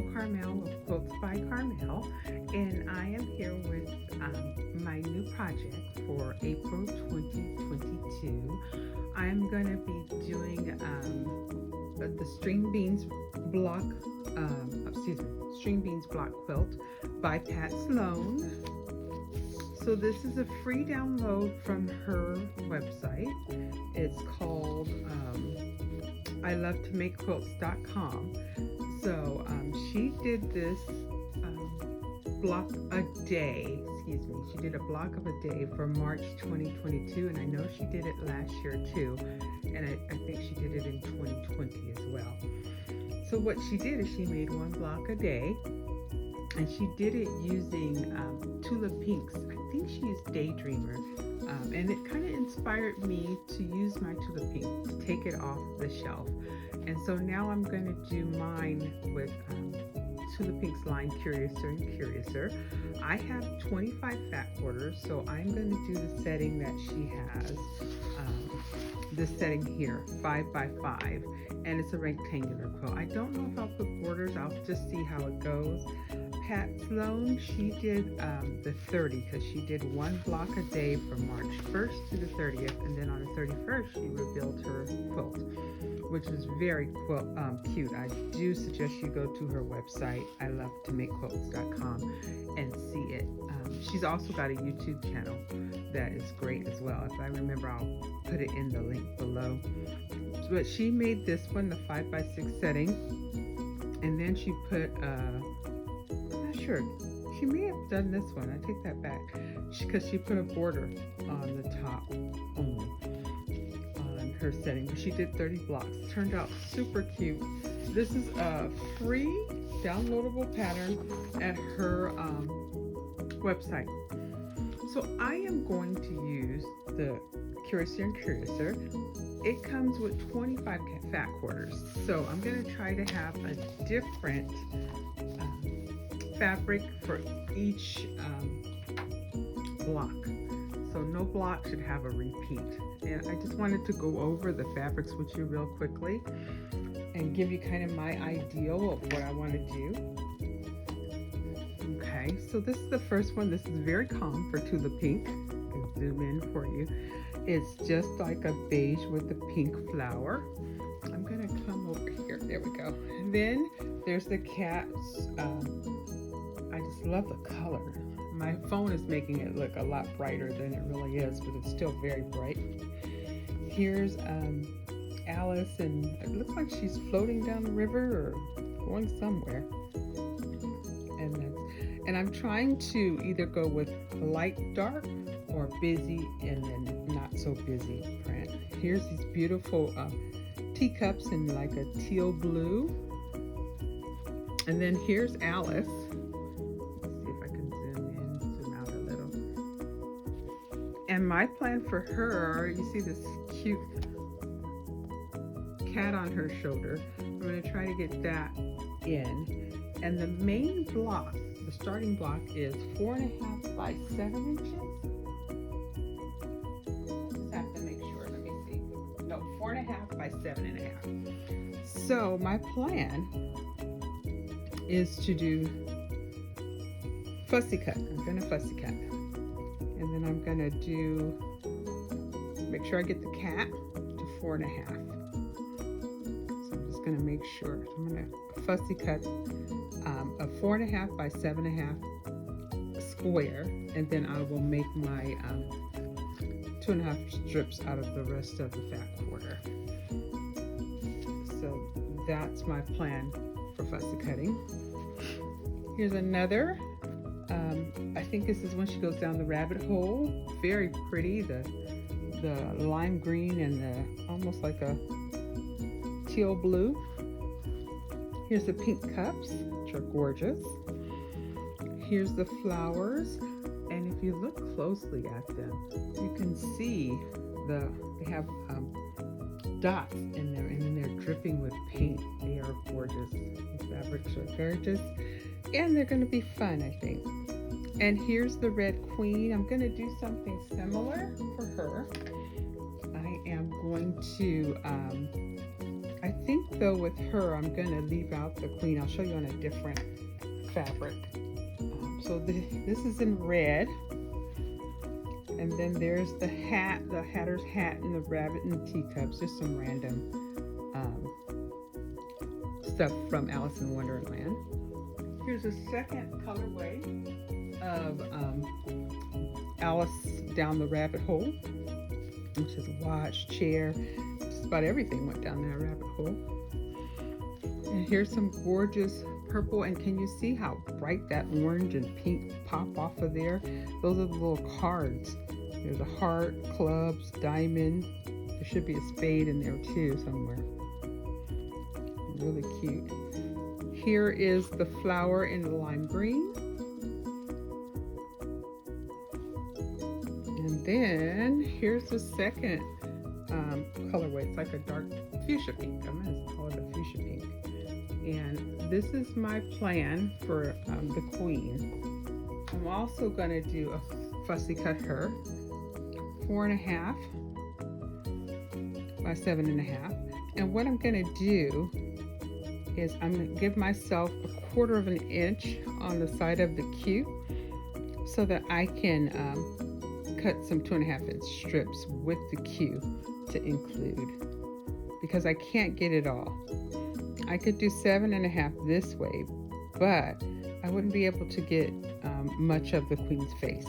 Carmel of Quilts-by-Carmel, and I am here with my new project for April 2022. I'm going to be doing the string beans block quilt by Pat Sloan. So this is a free download from her website. It's called ilovetomakequilts.com. So she did this block a day, she did a block of a day for March 2022, and I know she did it last year too, and I think she did it in 2020 as well. So what she did is she made one block a day, and she did it using Tula Pinks. I think she used Daydreamer, and it kind of inspired me to use my Tula Pink, to take it off the shelf. And so now I'm going to do mine with Tula Pink's line Curiouser and Curiouser. I have 25 fat quarters, so I'm going to do the setting that she has. This setting here, 5 by 5, and it's a rectangular quilt. I don't know if I'll put borders. I'll just see how it goes. Pat Sloan, she did the 30, because she did one block a day from March 1st to the 30th, and then on the 31st she revealed her quilt, which was very cute. I do suggest you go to her website, ilovetomakequilts.com, and see it. She's also got a YouTube channel that is great as well. If I remember, I'll put it in the link below. But she made this one, the 5 by 6 setting, and then she put sure, she may have done this one. I take that back, because she put a border on the top only on her setting. But she did 30 blocks. Turned out super cute. This is a free downloadable pattern at her website. So I am going to use the Curiouser and Curiouser. It comes with 25 fat quarters, so I'm going to try to have a different fabric for each block, so no block should have a repeat. And I just wanted to go over the fabrics with you real quickly and give you kind of my ideal of what I want to do. Okay, so this is the first one. This is very calm for Tula Pink. I can zoom in for you. It's just like a beige with a pink flower. I'm gonna come over here. There we go. And then there's the cats. I just love the color. My phone is making it look a lot brighter than it really is, but it's still very bright. Here's Alice, and it looks like she's floating down the river or going somewhere. And I'm trying to either go with light dark or busy and then not so busy print. Here's these beautiful teacups in like a teal blue. And then here's Alice. And my plan for her, you see this cute cat on her shoulder. I'm going to try to get that in. And the main block, the starting block, is 4.5 by 7 inches. Just have to make sure. Let me see. No, 4.5 by 7.5. So my plan is to do fussy cut. I'm going to fussy cut. And then I'm gonna make sure I get the cat to 4.5. So I'm just gonna make sure. I'm gonna fussy cut a 4.5 by 7.5 square, and then I will make my 2.5 strips out of the rest of the fat quarter. So that's my plan for fussy cutting. Here's another. I think this is when she goes down the rabbit hole. Very pretty, the lime green and the almost like a teal blue. Here's the pink cups, which are gorgeous. Here's the flowers, and if you look closely at them, you can see they have dots in there, and then they're dripping with paint. They are gorgeous. The fabrics are gorgeous, and they're going to be fun, I think. And here's the Red Queen. I'm going to do something similar for her. I am going to I think though with her, I'm gonna leave out the queen. I'll show you on a different fabric. So this is in red. And then there's the hat, the Hatter's hat, and the rabbit and the teacups. Just some random stuff from Alice in Wonderland. Here's a second colorway of Alice down the rabbit hole, which is a watch, chair, just about everything went down that rabbit hole. And here's some gorgeous purple, and can you see how bright that orange and pink pop off of there? Those are the little cards. There's a heart, clubs, diamond. There should be a spade in there too somewhere. Really cute. Here is the flower in the lime green. And then here's the second colorway. It's like a dark fuchsia pink. I'm going to call it a fuchsia pink. And this is my plan for the queen. I'm also going to do a fussy cut her, 4.5 by 7.5. And what I'm going to do is I'm going to give myself 1/4 of an inch on the side of the cube so that I can cut some 2.5 inch strips with the cube to include, because I can't get it all. I could do 7.5 this way, but I wouldn't be able to get much of the queen's face.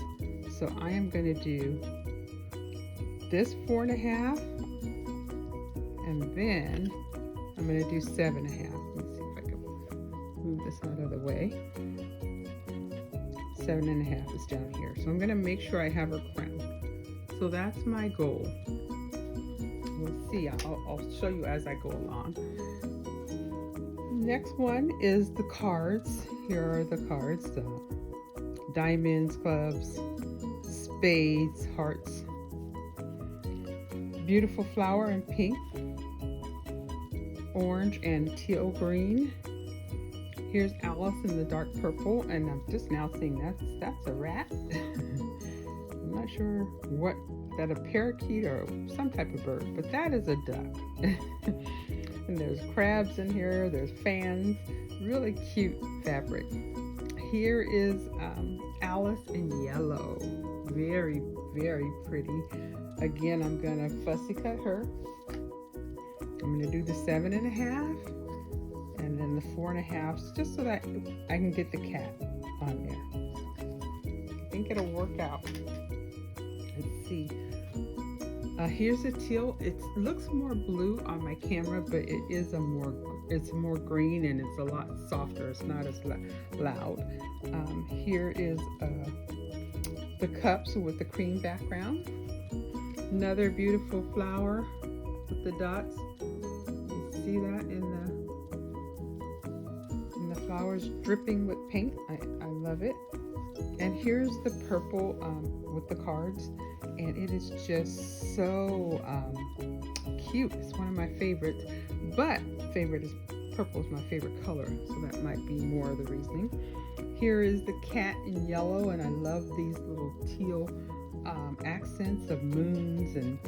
So I am going to do this 4.5, and then I'm going to do 7.5. Let me see if I can move this out of the way. 7.5 is down here. So I'm going to make sure I have her crown. So that's my goal. We'll see. I'll show you as I go along. Next one is the cards. Here are the cards. Diamonds, clubs, spades, hearts. Beautiful flower in pink, orange, and teal green. Here's Alice in the dark purple, and I'm just now seeing that's a rat. I'm not sure what that, a parakeet or some type of bird, but that is a duck. And there's crabs in here, there's fans, really cute fabric. Here is Alice in yellow, very, very pretty. Again, I'm gonna fussy cut her. I'm gonna do the 7.5 and then the 4.5, just so that I can get the cat on there. I think it'll work out. Let's see. Here's a teal. It looks more blue on my camera, but it's more green, and it's a lot softer. It's not as loud. Here is the cups with the cream background. Another beautiful flower with the dots. You see that in the flowers dripping with paint. I love it. And here's the purple with the cards, and it is just so cute. It's one of my favorites, but purple is my favorite color, so that might be more of the reasoning. Here is the cat in yellow, and I love these little teal accents of moons, and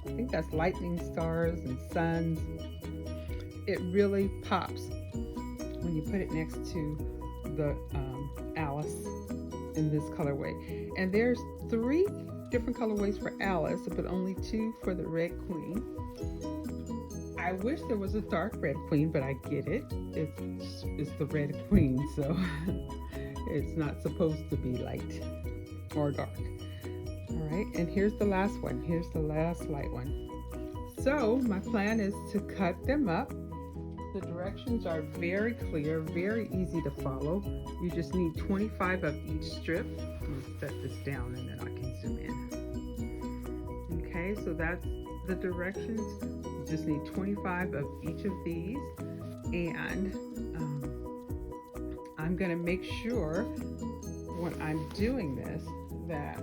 I think that's lightning stars and suns. It really pops when you put it next to the Alice in this colorway. And there's 3 different colorways for Alice, but only 2 for the red queen. I wish there was a dark red queen, but I get it. It's the red queen, so it's not supposed to be light or dark. All right, and here's the last one. Here's the last light one. So my plan is to cut them up. The directions are very clear, very easy to follow. You just need 25 of each strip. I'm gonna set this down and then I can zoom in. Okay, so that's the directions. You just need 25 of each of these. And I'm gonna make sure when I'm doing this that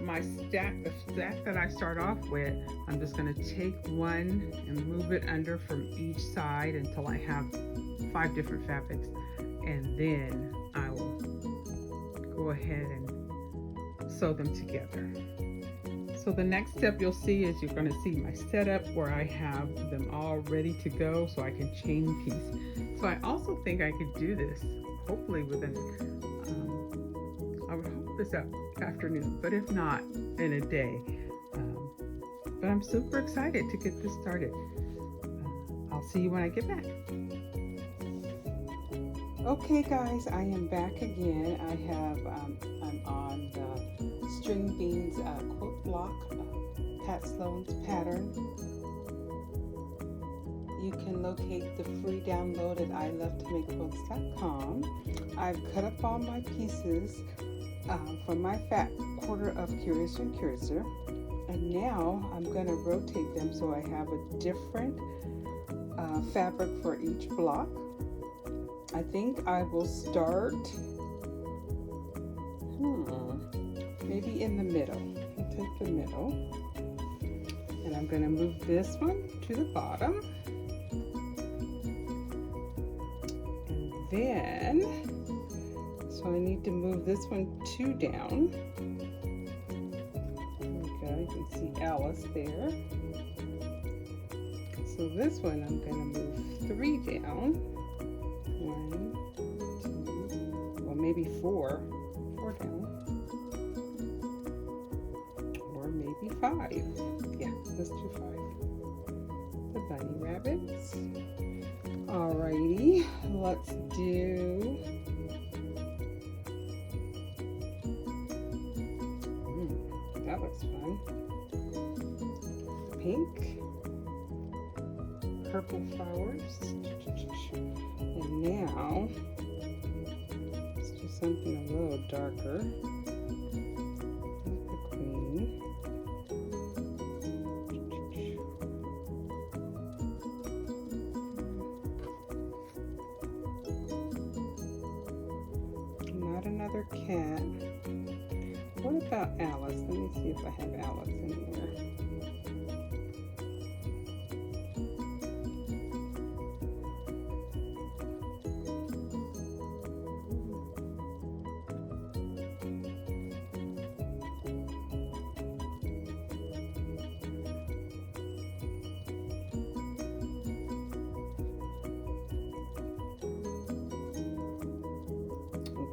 my the stack that I start off with, I'm just going to take one and move it under from each side until I have 5 different fabrics, and then I will go ahead and sew them together. So So the next step you'll see is you're going to see my setup where I have them all ready to go so I can chain piece. So I also think I could do this hopefully within, I would hope this afternoon, but if not, in a day. But I'm super excited to get this started. I'll see you when I get back. Okay guys, I am back again. I'm on the String Beans quilt block, Pat Sloan's pattern. You can locate the free download at ilovetomakequilts.com. I've cut up all my pieces from my fat quarter of Curiouser and Curiouser, and now I'm going to rotate them so I have a different fabric for each block. I think I will start maybe in the middle. I'll take the middle, and I'm going to move this one to the bottom, and then so I need to move this one 2 down. Okay, you can see Alice there. So this one I'm going to move 3 down. 1, 2, well maybe 4 down, or maybe 5. Yeah, let's do 5. The bunny rabbits. Alrighty, let's do that looks fun. Pink, purple flowers. And now, let's do something a little darker. The queen. Not another cat. What about Alice? Let me see if I have Alice anywhere.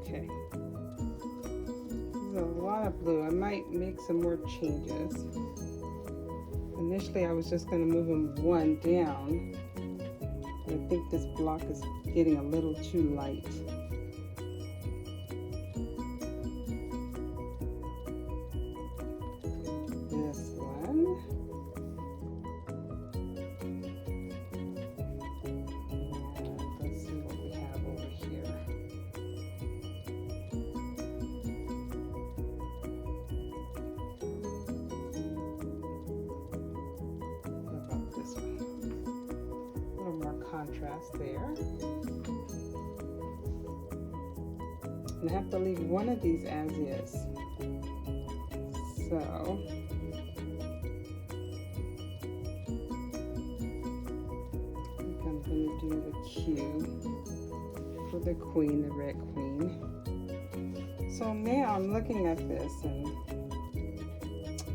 Okay. There's a lot of blue. I might make some more changes. Initially, I was just going to move them 1 down. But I think this block is getting a little too light. This one. And let's see what we have over here. What about this one? A little more contrast there. And I have to leave one of these as is. So I think I'm going to do the Q for the queen, the red queen. So now I'm looking at this, and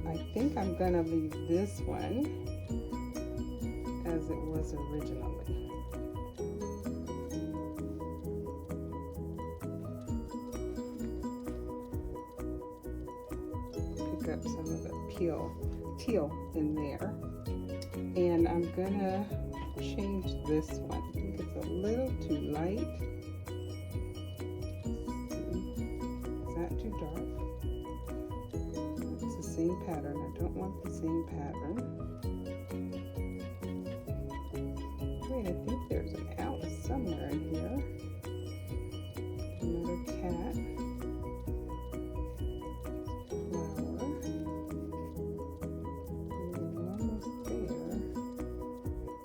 I think I'm going to leave this one as it was originally. Pick up some of the teal in there, and I'm gonna change this one. I think it's a little too light. Is that too dark? It's the same pattern. I don't want the same pattern. Wait, I think there's an Alice somewhere in here. Another cat.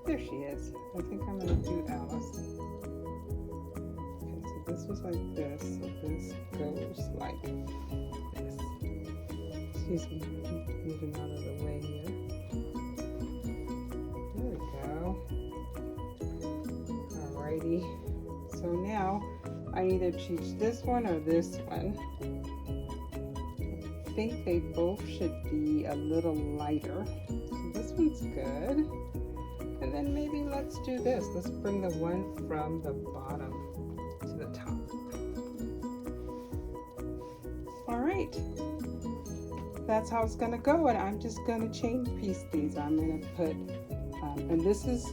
There she is. I think I'm going to do Alice. Okay, so this was like this, so this goes like this. Excuse me, moving out of the way here. There we go. Alrighty. So now I either choose this one or this one. Let's think they both should be a little lighter. So this one's good. And then maybe let's do this. Let's bring the one from the bottom to the top. All right. That's how it's gonna go, and I'm just gonna chain piece these. I'm gonna put, and this is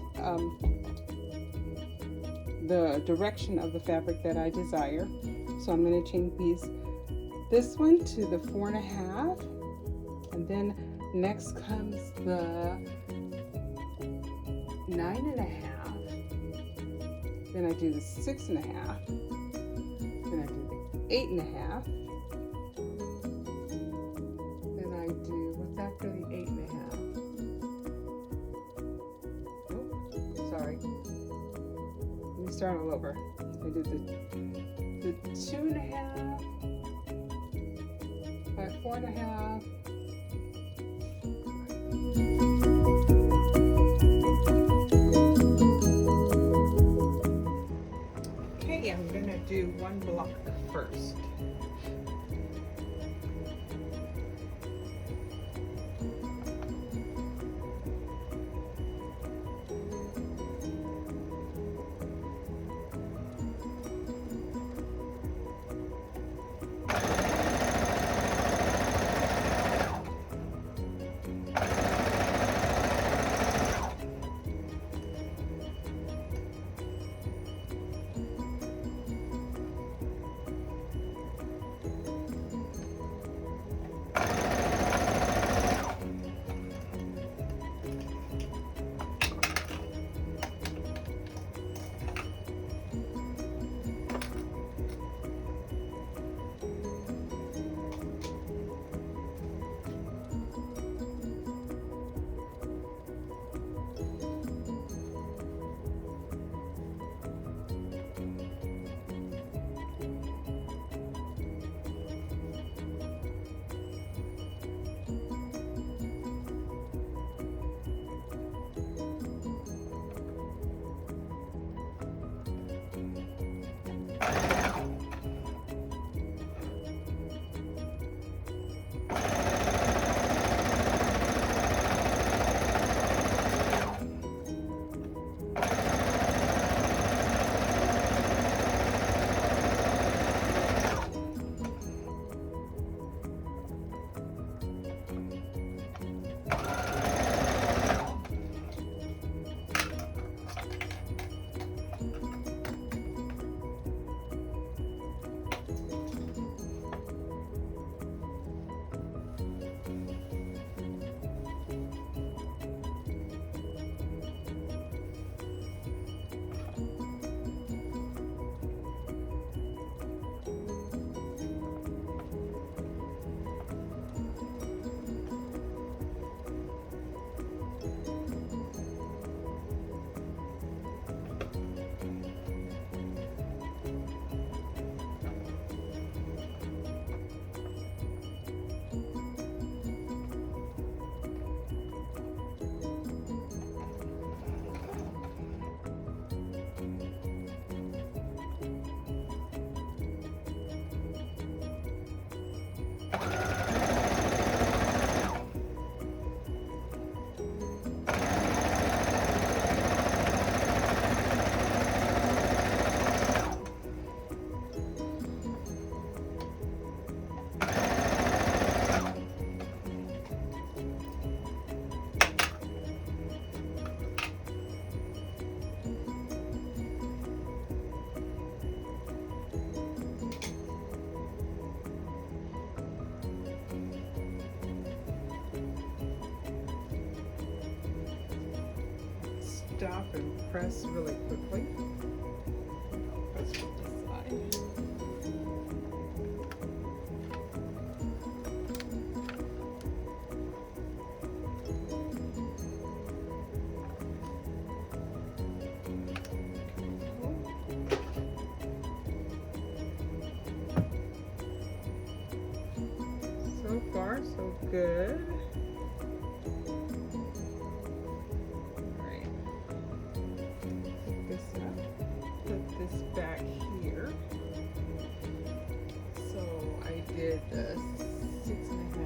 the direction of the fabric that I desire. So I'm gonna chain piece this one to the 4.5, and then next comes the 9.5. Then I do the 6.5. Then I do the 8.5. What's after the 8.5? Oh, sorry. Let me start all over. I did the 2.5 by 4.5. Okay, I'm gonna do one block first. Stop and press really quickly. Press with this side. So far, so good. Back here. So I did the 6.5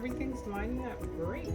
everything's lining up great.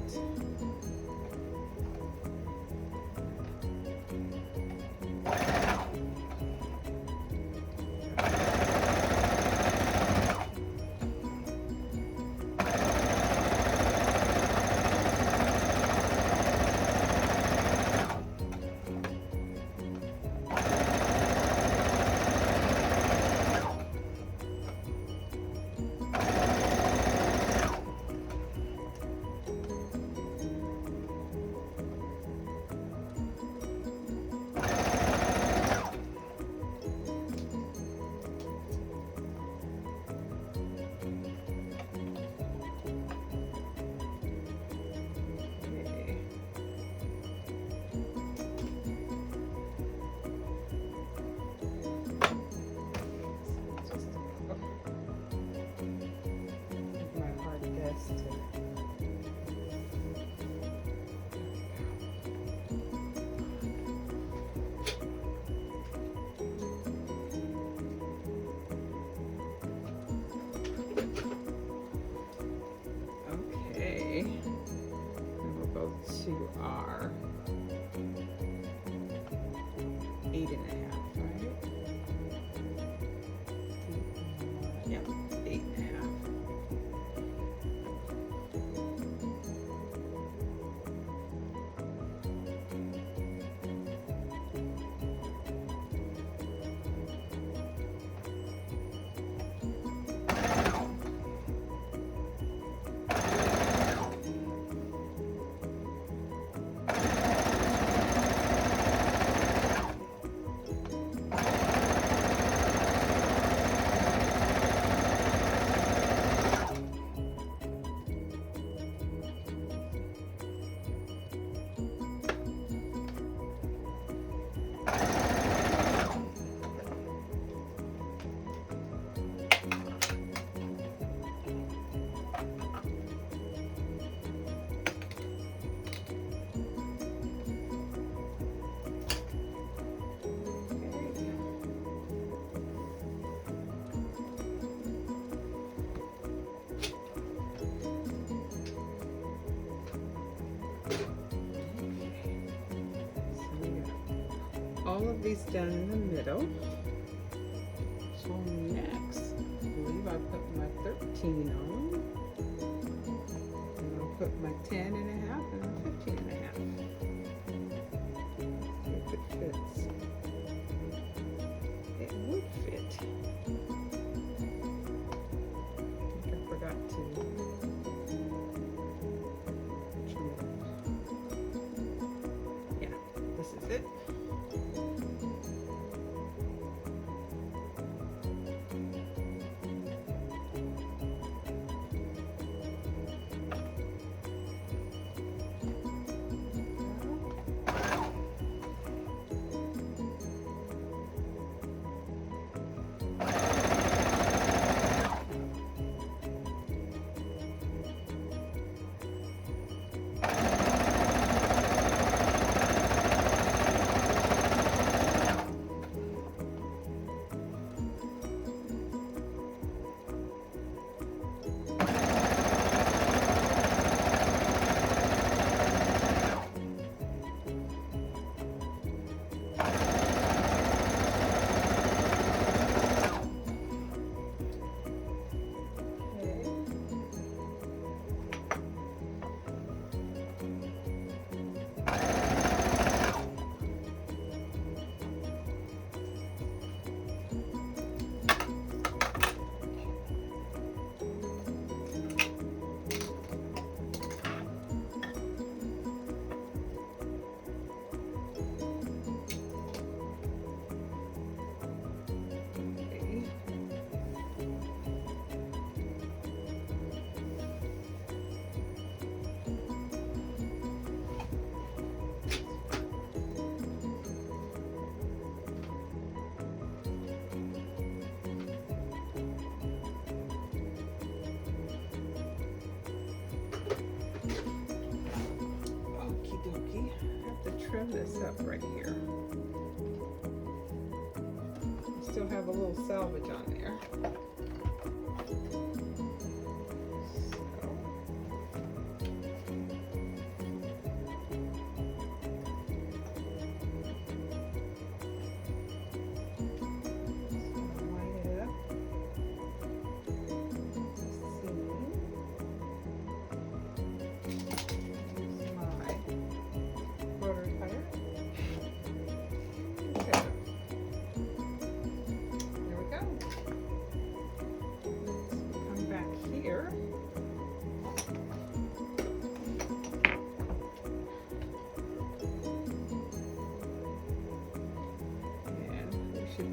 To our 8.5, right? Yep, 8.5. All of these down in the middle. So next, I believe I put my 13 on. And I'll put my 10.5 and my 15.5. See if it fits. It would fit. I think I forgot to trim it. Yeah, this is it. Trim this up right here. Still have a little salvage on there. So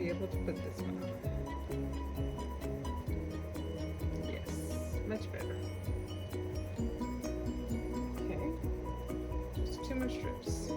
be able to put this one on. Yes, much better. Okay, just 2 more strips.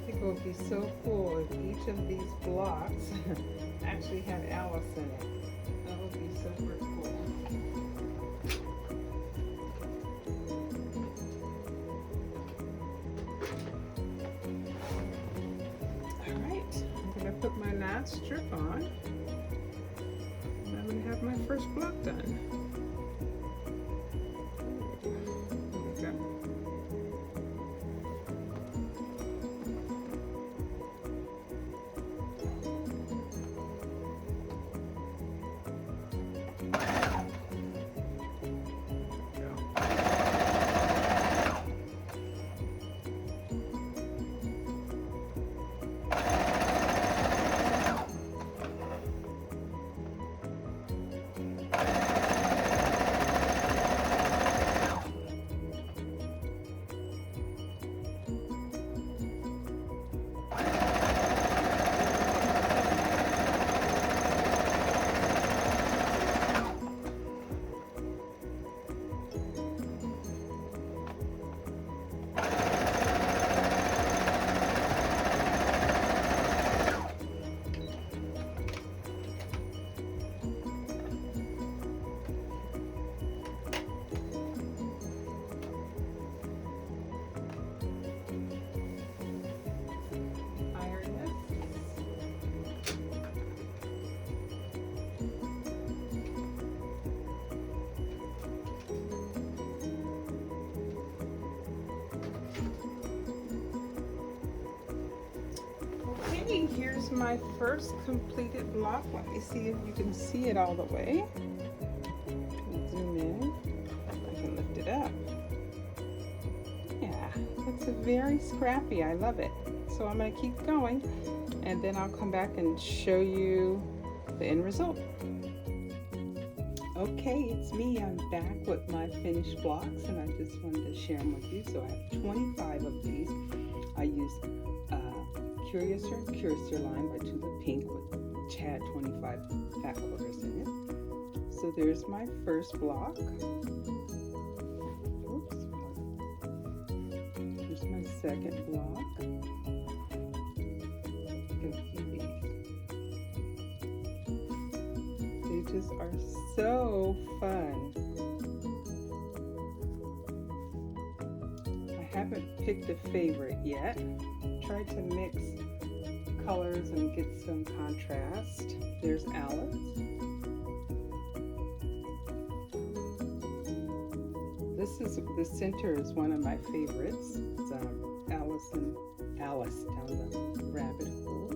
It would be so cool if each of these blocks actually had Alice in it. That would be super cool. Alright, I'm going to put my last strip on. And I'm going to have my first block done. Here's my first completed block. Let me see if you can see it all the way. Zoom in. I can lift it up. Yeah, it's very scrappy. I love it. So I'm going to keep going, and then I'll come back and show you the end result. Okay, it's me. I'm back with my finished blocks, and I just wanted to share them with you. So I have 25 of these. I use Curiouser line by Tula Pink, which had 25 fat quarters in it. So there's my first block. Oops. Here's my second block. You can see these. They just are so fun. I haven't picked a favorite yet. Tried to mix colors and get some contrast. There's Alice. The center is one of my favorites. It's Alice down the rabbit hole.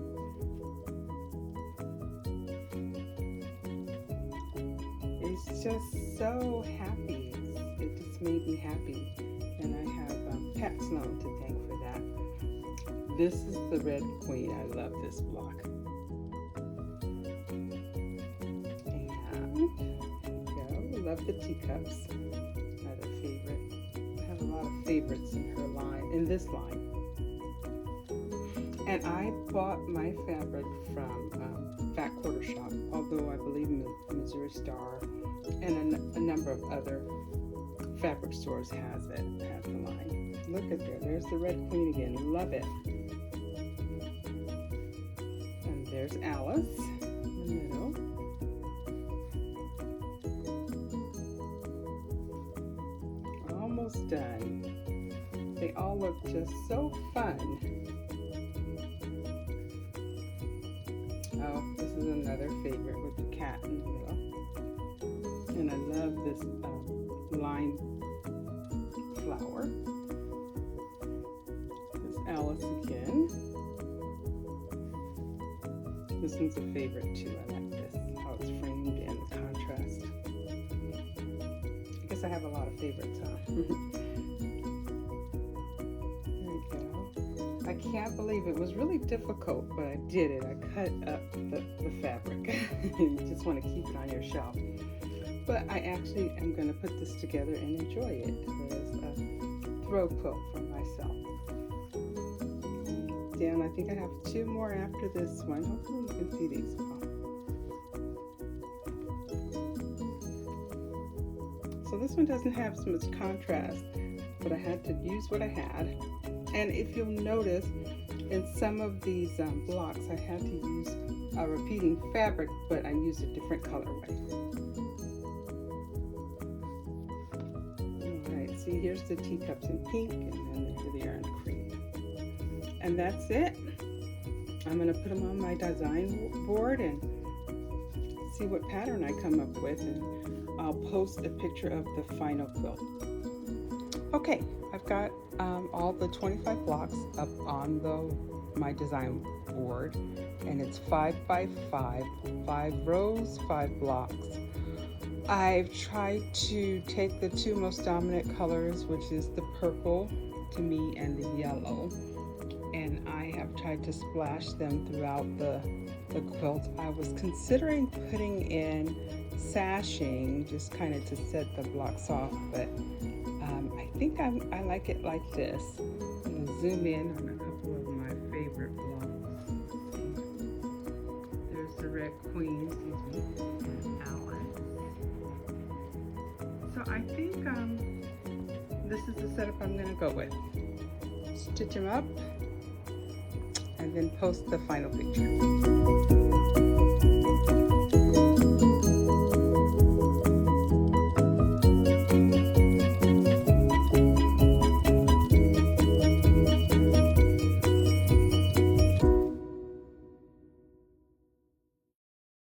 It's just so happy. It just made me happy, and I have Pat Sloan to thank for that. This is the Red Queen. I love this block. And I love the teacups. Another favorite. I have a lot of favorites in her line, in this line. And I bought my fabric from Fat Quarter Shop, although I believe Missouri Star and a number of other fabric stores has the line. Look at there. There's the Red Queen again. Love it. there's Alice in the middle. Almost done. They all look just so fun. Oh, this is another favorite with the cat in the middle. And I love this line flower. There's Alice again. This one's a favorite too. I like this, how it's framed and the contrast. I guess I have a lot of favorites, huh? There we go. I can't believe it was really difficult, but I did it. I cut up the fabric. You just want to keep it on your shelf. But I actually am going to put this together and enjoy it as a throw quilt for myself. Down, I think I have 2 more after this one. Hopefully you can see these well. So this one doesn't have so much contrast, but I had to use what I had. And if you'll notice, in some of these blocks, I had to use a repeating fabric, but I used a different colorway. Alright, see here's the teacups in pink, and then here they are in cream. And that's it. I'm going to put them on my design board and see what pattern I come up with, and I'll post a picture of the final quilt. Okay, I've got all the 25 blocks up on my design board, and it's 5 by 5, 5 rows, 5 blocks. I've tried to take the 2 most dominant colors, which is the purple to me and the yellow, and I have tried to splash them throughout the quilt. I was considering putting in sashing just kind of to set the blocks off, but I think I like it like this. I'm going to zoom in on a couple of my favorite blocks. There's the Red Queen, and Alice. So I think this is the setup I'm going to go with. Stitch them up and then post the final picture.